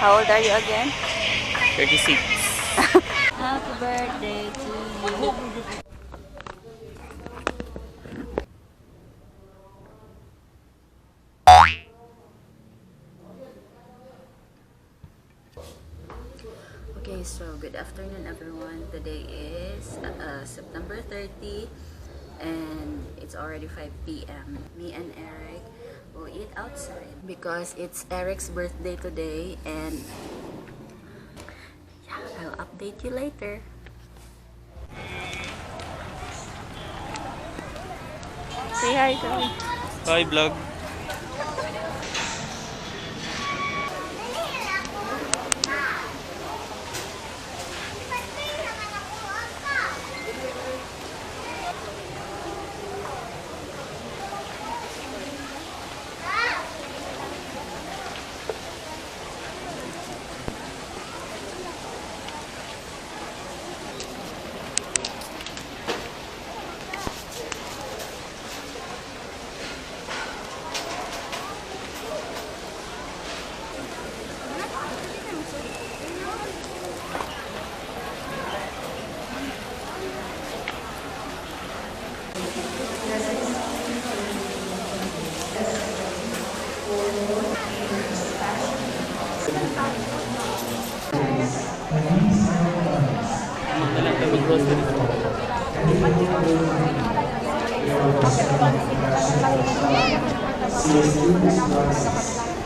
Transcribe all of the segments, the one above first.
How old are you again? 36. Happy birthday to you. Okay, so good afternoon everyone. Today is September 30 and it's already 5 p.m. Me and Eric will eat outside because it's Eric's birthday today, and yeah, I'll update you later. Say hi, Zoe. Hi, vlog.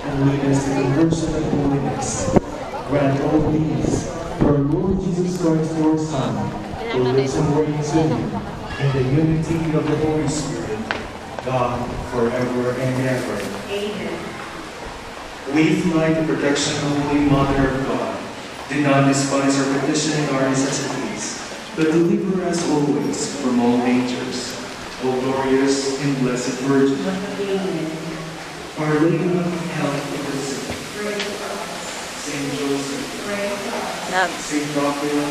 And witness to the person of holiness. Grant all these for our Lord Jesus Christ, your Son, who lives and reigns with you in the unity of the Holy Spirit, God, forever and ever. Amen. We fly the protection of the Holy Mother of God. Do not despise our petition and our necessities, but deliver us always from all dangers. O glorious and blessed Virgin. Amen. Our Lady of Health of the Sick, pray for us. Saint Joseph, pray for us. Saint Raphael,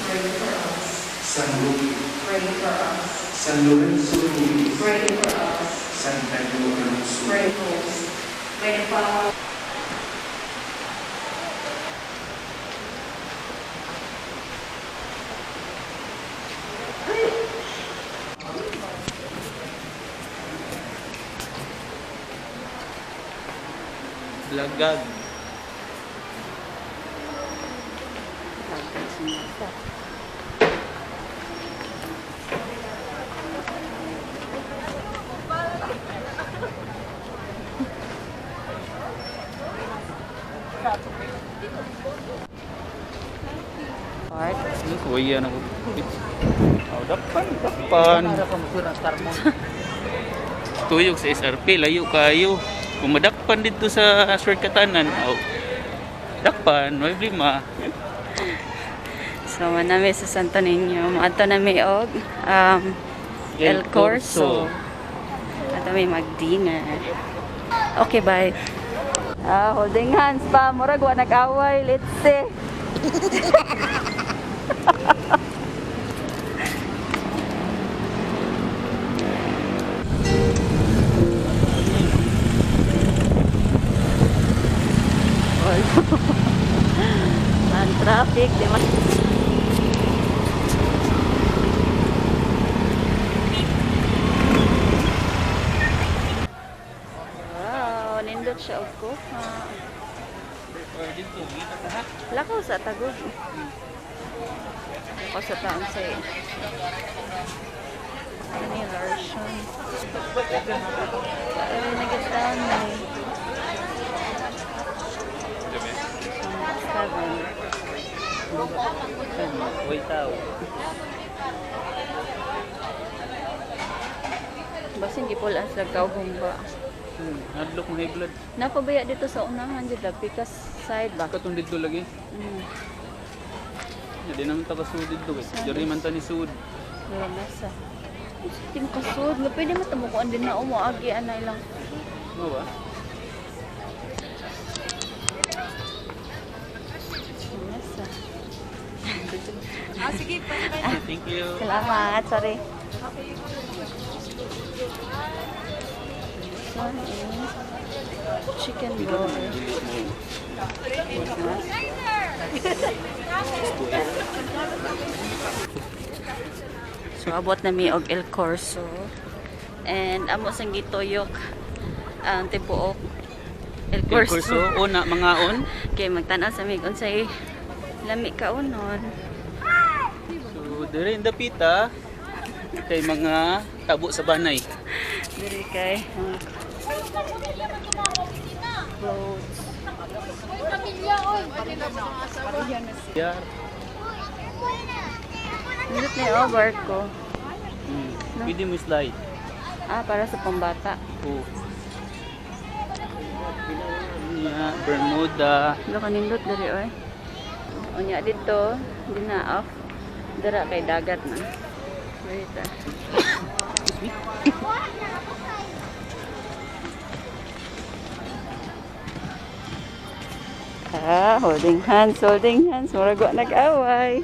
pray for us. San Luke, pray for us. San Lorenzo, pray for us. San Pedro, pray for us. May the power. Lagag. Part. Kuya na ko. Oh, dapan. Tuyok sa SRP, layo kayo. Kung madakpan dito sa shortcutanan, dakpan, may problema. So, manami sa Santo Niño. Maato na may og ilcorso. Ato may mag-dinner. Okay, bye. Holding hands pa. Murag wa nag-away. Let's see. Ang traffic, di ba? Wow, nindot siya og kuha. Lakaw sa tagod. Lakaw sa taon sa vanilla version. Ay, nag-down na eh. 7. Wait tao. Basin di pulaan sa kauhong ba? Hadlok mo high blood. Napabaya dito sa unahan dito, pikas side ba? Katong dito lagi. Hindi naman takasud dito. Jari man ta ni sud. Wala nasa. Hindi mo kasud. Pwede matabukuan din na umuagi anay lang. Ano ba? Nasa. Sige, Thank you. Salamat, sorry. This one is chicken roll. So abot na mi og ilcorso. And amo sang gitoyok ang tibuok ilcorso. Una, mga on. Kay magtan-aw sa mig unsay lami kaunon. So, dire in dapita kay mga tabo sa banay. Diri kay clothes. Yeah. Nindot na yung barko. Pwede mo slide. Ah, para sa pambata. Oh. Yeah, Bermuda. Wala ka nindot diri oy. Unya dito, di na off. Dara kay dagat na. Wait ah. Holding hands, holding hands. Murag wa nag-away.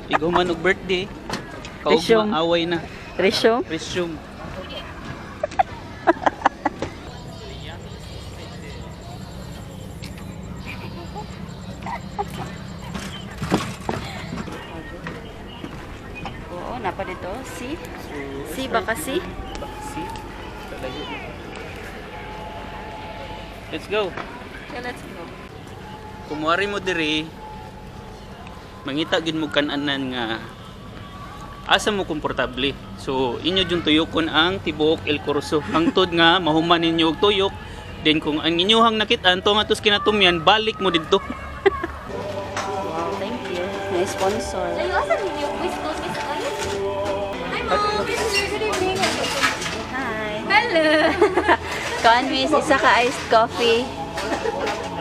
Ikaw man og birthday. Resume. Kaugma away na. Resume. Resume. Oo, napa dito. Si? Si, baka si? Si. Talayo. Let's go. Okay, let's go. Kumuari mo diri. Mangita gid mo kan-anan nga asa mo komportable. So inyo jud tuyokon ang tibuok ilcorso. Hangtod nga mahuman ninyo og tuyok. Then kung ang inyohang nakit-an to nga tos kinatumyan, balik mo didto. Wow, thank you. May sponsor. Hi. Hello. Kuan miss, isa ka iced coffee.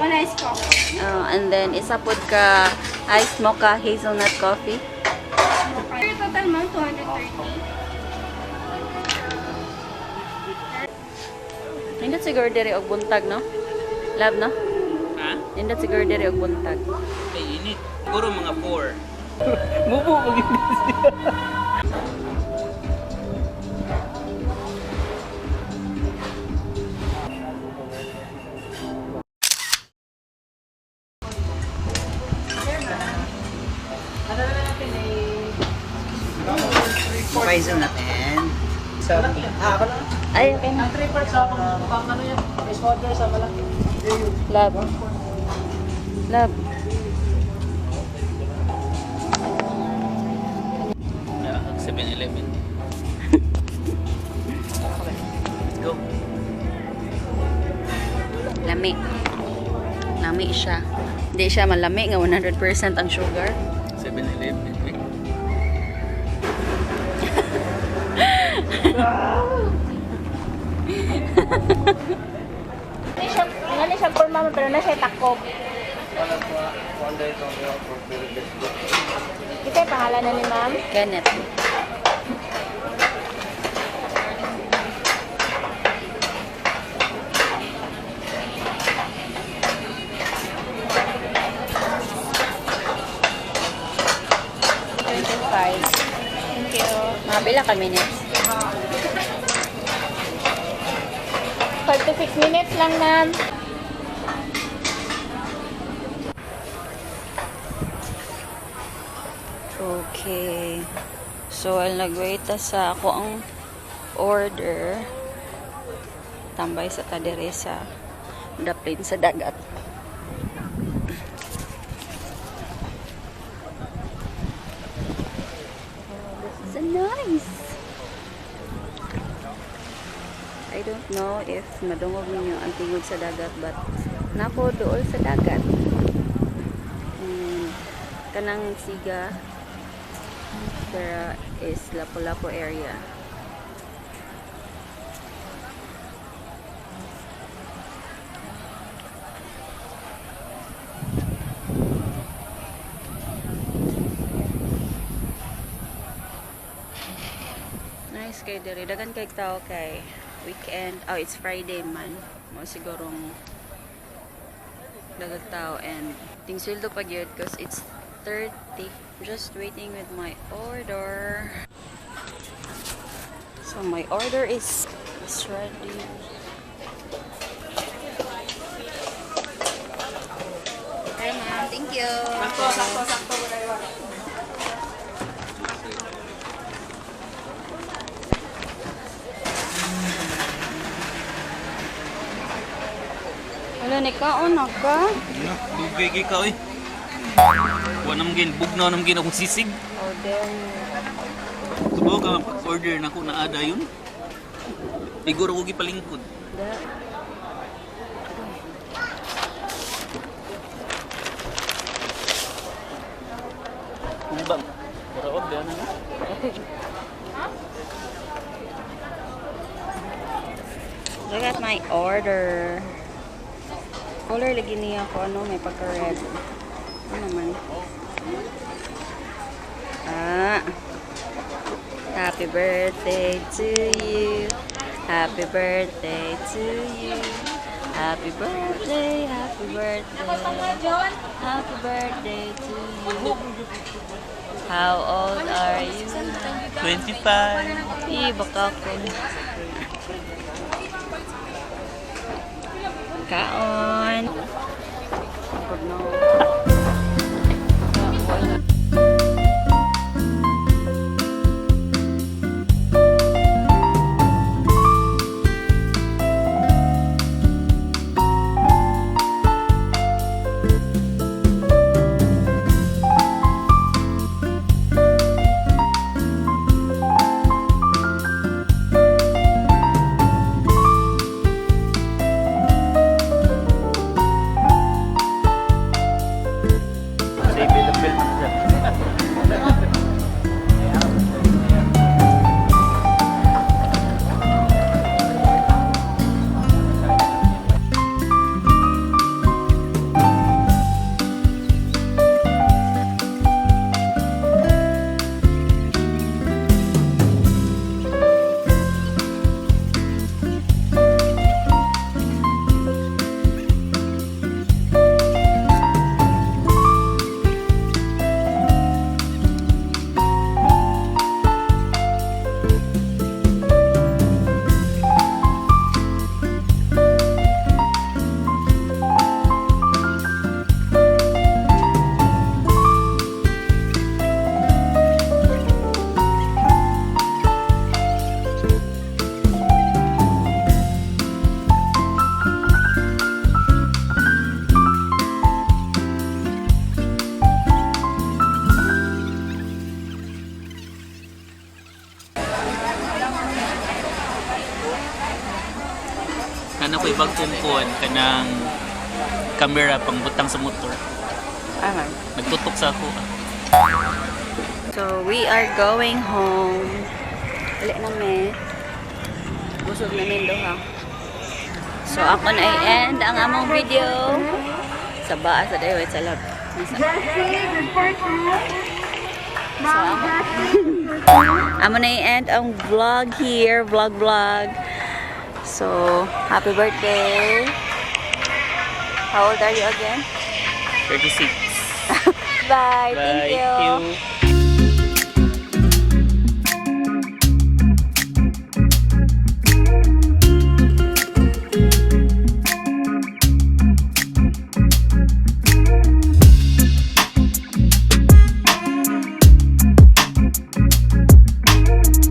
One iced coffee. And then isa pod ka iced mocha hazelnut coffee. Total amount 230. Nindot siguro diri og buntag, no? Love, no? Ha? Nindot siguro diri og buntag. Ay init. Siguro mga 4. Mubo ko gid. Paisa natin. Sa ako lang. Ay, okay na. 3 parts sa pang ano yan. Ice water sa malaki. Love. Love. Yeah, 7-Eleven. Let's go. Lami. Lami siya. Hindi siya malami nga 100% ang sugar. 7-Eleven. Ano siya forma mo pero na siya takop. Kita yung pangalan na ni ma'am. Kennette. Thank you. Mabila kami niya. 5 to 6 minutes lang, ma'am. Okay. So, nag-wait sa ako ang order. Tambay sa Taderesa. Daplin sa dagat. Oh, this is nice. I don't know if madungog ninyo ang tingog sa dagat, but nako dool sa dagat. And kanang siga there is Lapu-Lapu area. Nice kay diri, dagan kay tao kay weekend. Oh, it's Friday man. Mo sigurong dagat tao and tingsuldo pa gyud because it's 30. Just waiting with my order. So my order is ready. Thank you. Sakto. Wala ni kaon ka? Dugay kay ka, oy. Wa namgin, bugnaw namgin akong sisig. Order. Subo ka, order na ko na ada yun. Siguro ko gipalingkod. Kumbang. Para order na nga. Look at my order. Color lagi niya ako, ano, may pagka-red. Ano naman? Happy birthday to you. Happy birthday to you. Happy birthday, happy birthday. Happy birthday to you. How old are you? 25. Baka ako. Kaon. Good no. Ano ko ibang tungkuan kanang camera pang butang sa motor. Nagtutok sa ako. So, we are going home. Dali na me. Busog na nindo ha. So, ako na i-end ang among video. Sa baa sa dayo, sa lab. So, amo na i-end ang vlog here. Vlog. So, happy birthday. How old are you again? 36. Bye. Thank you. Thank you.